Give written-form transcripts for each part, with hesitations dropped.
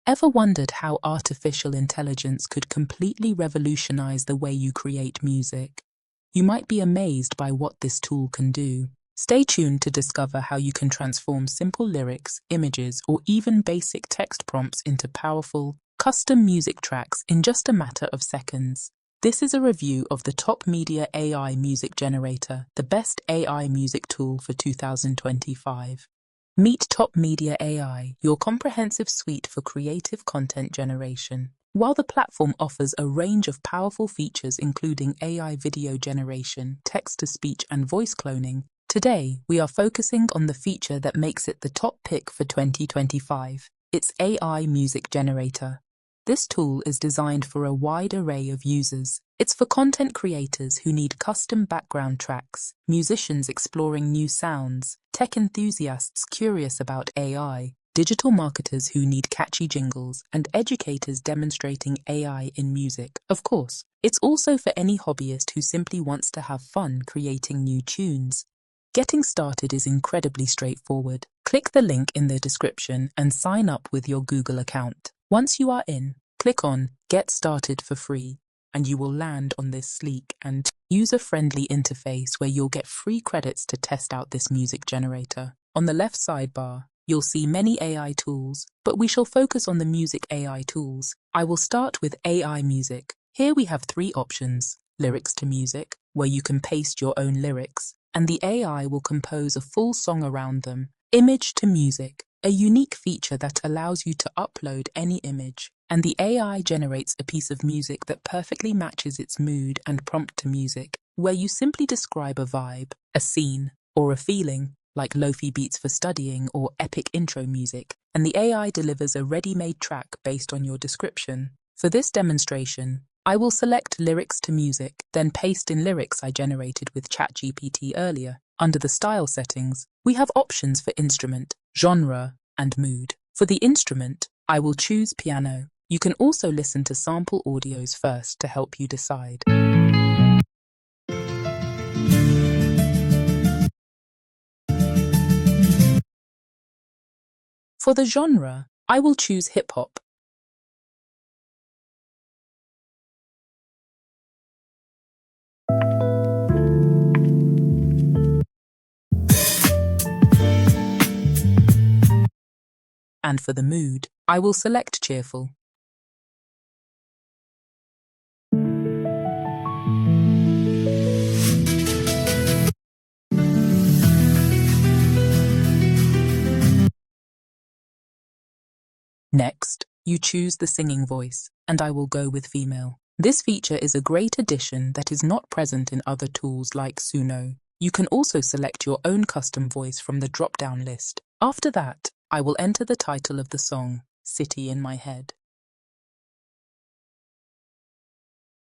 Ever wondered how artificial intelligence could completely revolutionize the way you create music? You might be amazed by what this tool can do. Stay tuned to discover how you can transform simple lyrics, images, or even basic text prompts into powerful, custom music tracks in just a matter of seconds. This is a review of the Top Media AI Music Generator, the best AI music tool for 2025. Meet Top Media AI, your comprehensive suite for creative content generation. While the platform offers a range of powerful features including AI video generation, text-to-speech and voice cloning, today we are focusing on the feature that makes it the top pick for 2025, its AI Music Generator. This tool is designed for a wide array of users. It's for content creators who need custom background tracks, musicians exploring new sounds, tech enthusiasts curious about AI, digital marketers who need catchy jingles, and educators demonstrating AI in music. Of course, it's also for any hobbyist who simply wants to have fun creating new tunes. Getting started is incredibly straightforward. Click the link in the description and sign up with your Google account. Once you are in, click on Get Started for free, and you will land on this sleek and user-friendly interface where you'll get free credits to test out this music generator. On the left sidebar, you'll see many AI tools, but we shall focus on the music AI tools. I will start with AI Music. Here we have three options: Lyrics to Music, where you can paste your own lyrics, and the AI will compose a full song around them. Image to Music, a unique feature that allows you to upload any image, and the AI generates a piece of music that perfectly matches its mood and prompt to music, where you simply describe a vibe, a scene, or a feeling, like lo-fi beats for studying or epic intro music, and the AI delivers a ready-made track based on your description. For this demonstration, I will select Lyrics to Music, then paste in lyrics I generated with ChatGPT earlier. Under the style settings, we have options for instrument, genre, and mood. For the instrument, I will choose piano. You can also listen to sample audios first to help you decide. For the genre, I will choose hip-hop. And for the mood, I will select cheerful. Next, you choose the singing voice, and I will go with female. This feature is a great addition that is not present in other tools like Suno. You can also select your own custom voice from the drop-down list. After that, I will enter the title of the song, City in My Head.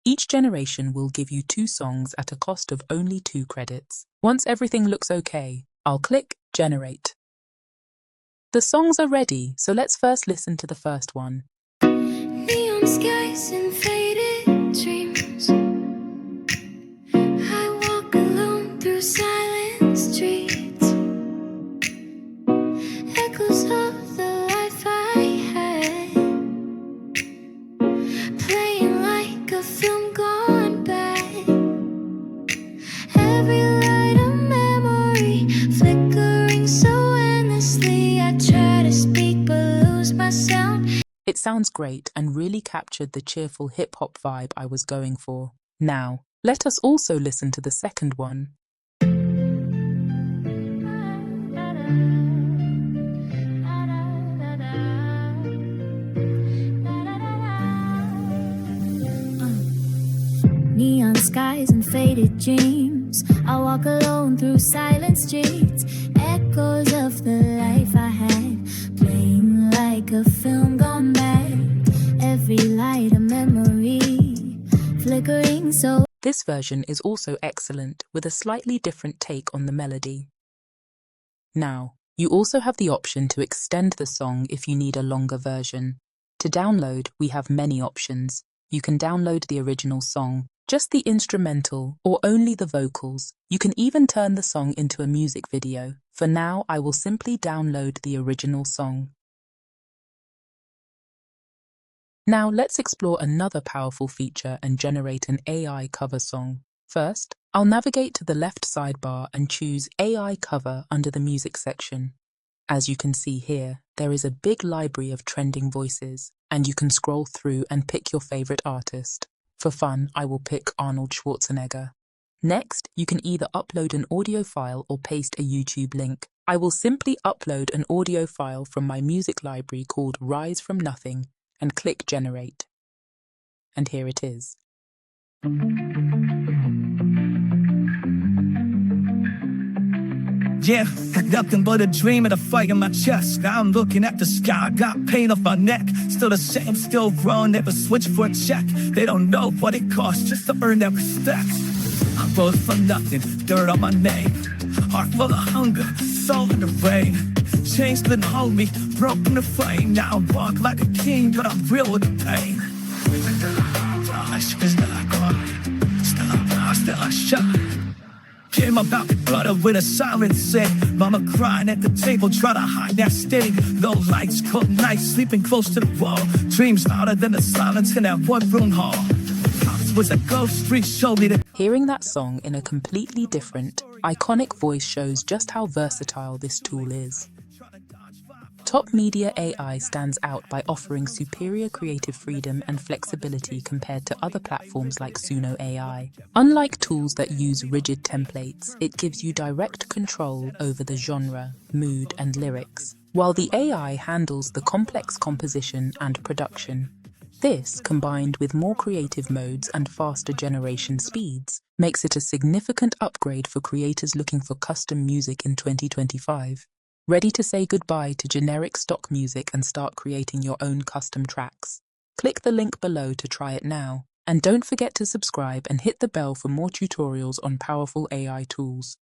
Each generation will give you 2 songs at a cost of only 2 credits. Once everything looks okay, I'll click Generate. The songs are ready, so let's first listen to the first one. Neon skies and faded dreams. I walk alone through silent streets. Echoes of the life I had, playing like a film gone bad. Every light a memory, flickering so endlessly. I try to speak but lose my sound. It sounds great and really captured the cheerful hip-hop vibe I was going for. Now, let us also listen to the second one. Neon skies and faded dreams. I walk alone through silent streets. Echoes of the life I had, playing like a film gone bad. Every light a memory, flickering so. This version is also excellent, with a slightly different take on the melody. Now, you also have the option to extend the song if you need a longer version. To download, we have many options. You can download the original song, just the instrumental, or only the vocals. You can even turn the song into a music video. For now, I will simply download the original song. Now let's explore another powerful feature and generate an AI cover song. First, I'll navigate to the left sidebar and choose AI cover under the music section. As you can see here, there is a big library of trending voices, and you can scroll through and pick your favorite artist. For fun, I will pick Arnold Schwarzenegger. Next, you can either upload an audio file or paste a YouTube link. I will simply upload an audio file from my music library called Rise from Nothing and click Generate. And here it is. Yeah, nothing but a dream and a fight in my chest. Now I'm looking at the sky, got pain off my neck. Still the same, still wrong, never switch for a check. They don't know what it costs just to earn that respect. I rose from nothing, dirt on my name. Heart full of hunger, soul in the rain. Chains didn't hold me, broken the frame. Now I walk like a king, but I'm real with the pain. Still I shine. Came about the gutter with a silent set. Mama crying at the table, trying to hide that sting. Low lights, cold nights, sleeping close to the wall. Dreams louder than the silence in that one-room hall. House was a ghost, street showed me that. Hearing that song in a completely different, iconic voice shows just how versatile this tool is. Top Media AI stands out by offering superior creative freedom and flexibility compared to other platforms like Suno AI. Unlike tools that use rigid templates, it gives you direct control over the genre, mood, and lyrics, while the AI handles the complex composition and production. This, combined with more creative modes and faster generation speeds, makes it a significant upgrade for creators looking for custom music in 2025. Ready to say goodbye to generic stock music and start creating your own custom tracks? Click the link below to try it now. And don't forget to subscribe and hit the bell for more tutorials on powerful AI tools.